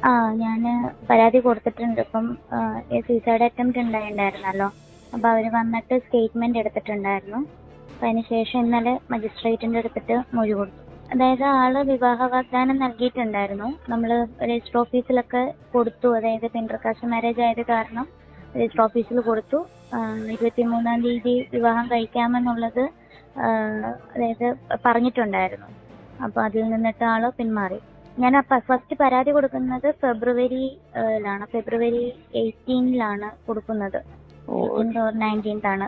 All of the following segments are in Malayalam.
ആ ഞാന് പരാതി കൊടുത്തിട്ടുണ്ട്. ഇപ്പം സൂയിസൈഡ് അറ്റംപ്റ്റ് ഉണ്ടായിരുന്നല്ലോ. അപ്പോൾ അവർ വന്നിട്ട് സ്റ്റേറ്റ്മെന്റ് എടുത്തിട്ടുണ്ടായിരുന്നു. അപ്പം അതിനുശേഷം ഇന്നലെ മജിസ്ട്രേറ്റിന്റെ അടുത്തിട്ട് മൊഴി കൊടുത്തു. അതായത് ആള് വിവാഹ വാഗ്ദാനം നൽകിയിട്ടുണ്ടായിരുന്നു. നമ്മൾ രജിസ്റ്റർ ഓഫീസിലൊക്കെ കൊടുത്തു. അതായത് ഇന്റർകാസ്റ്റ് മാരേജ് ആയത് കാരണം രജിസ്റ്റർ ഓഫീസിൽ കൊടുത്തു. 23-ാം തീയതി വിവാഹം കഴിക്കാമെന്നുള്ളത് അതായത് പറഞ്ഞിട്ടുണ്ടായിരുന്നു. അപ്പോൾ അതിൽ നിന്നിട്ട് ആള് പിന്മാറി. ഞാൻ ഫസ്റ്റ് പരാതി കൊടുക്കുന്നത് ഫെബ്രുവരിയിലാണ്. ഫെബ്രുവരി 18-ലാണ് കൊടുക്കുന്നത്. 19th ആണ്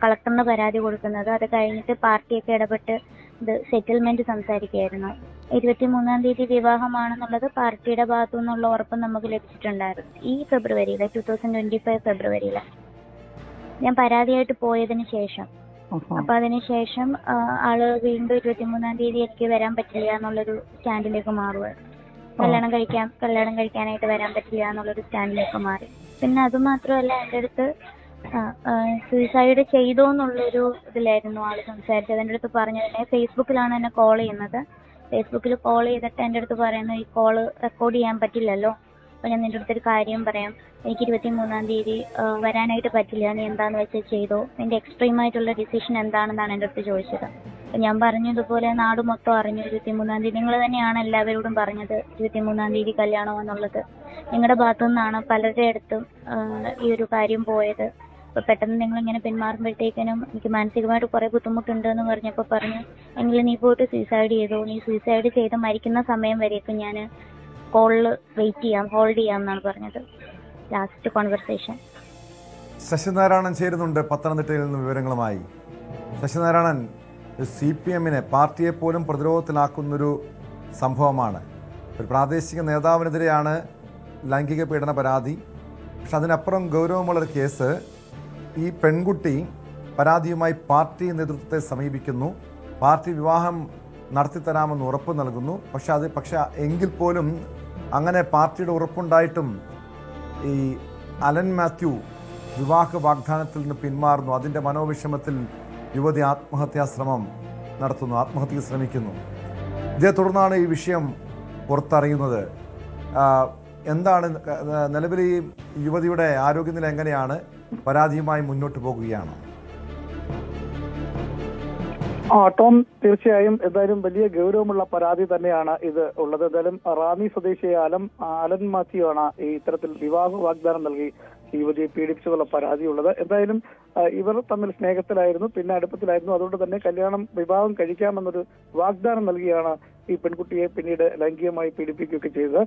കളക്ടറിന് പരാതി കൊടുക്കുന്നത്. അത് കഴിഞ്ഞിട്ട് പാർട്ടിയൊക്കെ ഇടപെട്ട് ഇത് സെറ്റിൽമെന്റ് സംസാരിക്കുകയായിരുന്നു. 23-ാം തീയതി വിവാഹമാണെന്നുള്ളത് പാർട്ടിയുടെ ഭാഗത്തു നിന്നുള്ള ഉറപ്പ് നമുക്ക് ലഭിച്ചിട്ടുണ്ടായിരുന്നു. ഈ ഫെബ്രുവരിയിൽ 2025 ഫെബ്രുവരിയിൽ ഞാൻ പരാതിയായിട്ട് പോയതിന് ശേഷം. അപ്പൊ അതിനുശേഷം ആള് വീണ്ടും 23-ാം തീയതി എനിക്ക് വരാൻ പറ്റില്ല എന്നുള്ളൊരു സ്റ്റാൻഡിലേക്ക് മാറുമായിരുന്നു. കല്യാണം കഴിക്കാനായിട്ട് വരാൻ പറ്റില്ല എന്നുള്ളൊരു സ്റ്റാൻഡിലേക്ക് മാറി. പിന്നെ അത് മാത്രമല്ല, എൻ്റെ അടുത്ത് സൂയിസൈഡ് ചെയ്തോ എന്നുള്ളൊരു ഇതിലായിരുന്നു ആള് സംസാരിച്ചത്. എൻ്റെ അടുത്ത് പറഞ്ഞത് ഫേസ്ബുക്കിലാണ് എന്നെ കോൾ ചെയ്യുന്നത്. ഫേസ്ബുക്കിൽ കോൾ ചെയ്തിട്ട് എൻ്റെ അടുത്ത് പറയുന്നത്, ഈ കോള് റെക്കോർഡ് ചെയ്യാൻ പറ്റില്ലല്ലോ, അപ്പോൾ ഞാൻ നിൻ്റെ അടുത്തൊരു കാര്യം പറയാം, എനിക്ക് 23-ാം തീയതി വരാനായിട്ട് പറ്റില്ല, നീ എന്താണെന്ന് വെച്ചാൽ ചെയ്തോ, നിൻ്റെ എക്സ്ട്രീമായിട്ടുള്ള ഡിസിഷൻ എന്താണെന്നാണ് എൻ്റെ അടുത്ത് ചോദിച്ചത്. അപ്പോൾ ഞാൻ പറഞ്ഞു, ഇതുപോലെ നാട് മൊത്തം അറിഞ്ഞു 23-ാം തീയതി, നിങ്ങൾ തന്നെയാണ് എല്ലാവരോടും പറഞ്ഞത് 23-ാം തീയതി കല്യാണം എന്നുള്ളത്. നിങ്ങളുടെ ഭാഗത്തു നിന്നാണ് പലരുടെ അടുത്തും ഈ ഒരു കാര്യം പോയത്. അപ്പോൾ പെട്ടെന്ന് നിങ്ങളിങ്ങനെ പിന്മാറുമ്പോഴത്തേക്കിനും എനിക്ക് മാനസികമായിട്ട് കുറേ ബുദ്ധിമുട്ടുണ്ട് എന്ന് പറഞ്ഞപ്പോൾ പറഞ്ഞു, എങ്കിലും നീ പോയിട്ട് സൂയിസൈഡ് ചെയ്തോ, നീ സൂയിസൈഡ് ചെയ്ത് മരിക്കുന്ന സമയം വരെയൊക്കെ ഞാൻ കോളിൽ വെയിറ്റ് ചെയ്യാം, ഹോൾഡ് ചെയ്യാം എന്നാണ് പറഞ്ഞത്. Last conversation. ശശിനാരായണൻ ചേരുന്നുണ്ട് പത്തനംതിട്ടയിൽ നിന്ന് വിവരങ്ങളുമായി. ശശിനാരായണൻ, CPM-നെ പാർട്ടിയെ പോലും പ്രതിരോധത്തിലാക്കുന്നൊരു സംഭവമാണ്. ഒരു പ്രാദേശിക നേതാവിനെതിരെയാണ് ലൈംഗിക പീഡന പരാതി. പക്ഷെ അതിനപ്പുറം ഗൗരവമുള്ളൊരു കേസ്, ഈ പെൺകുട്ടി പരാതിയുമായി പാർട്ടി നേതൃത്വത്തെ സമീപിക്കുന്നു. പാർട്ടി വിവാഹം നടത്തിത്തരാമെന്ന് ഉറപ്പ് നൽകുന്നു. പക്ഷെ എങ്കിൽ പോലും അങ്ങനെ പാർട്ടിയുടെ ഉറപ്പുണ്ടായിട്ടും ഈ അലൻ മാത്യു വിവാഹ വാഗ്ദാനത്തിൽ നിന്ന് പിന്മാറുന്നു. അതിൻ്റെ മനോവിഷമത്തിൽ യുവതി ആത്മഹത്യക്ക് ശ്രമിക്കുന്നു. ഇതേ തുടർന്നാണ് ഈ വിഷയം പുറത്തറിയുന്നത്. എന്താണ് നിലവിൽ ഈ യുവതിയുടെ ആരോഗ്യനില എങ്ങനെയാണ്? പരാതിയുമായി മുന്നോട്ട് പോകുകയാണ്. ടോം, തീർച്ചയായും എന്തായാലും വലിയ ഗൗരവമുള്ള പരാതി തന്നെയാണ് ഇത് ഉള്ളത്. എന്തായാലും റാന്നി സ്വദേശിയായ അലൻ മാത്യു ആണ് ഈ ഇത്തരത്തിൽ വിവാഹ വാഗ്ദാനം നൽകി യുവതിയെ പീഡിപ്പിച്ചതുള്ള പരാതിയുള്ളത്. എന്തായാലും ഇവർ തമ്മിൽ സ്നേഹത്തിലായിരുന്നു, പിന്നെ അടുപ്പത്തിലായിരുന്നു. അതുകൊണ്ട് തന്നെ വിവാഹം കഴിക്കാമെന്നൊരു വാഗ്ദാനം നൽകിയാണ് ഈ പെൺകുട്ടിയെ പിന്നീട് ലൈംഗികമായി പീഡിപ്പിക്കുകയൊക്കെ ചെയ്തത്.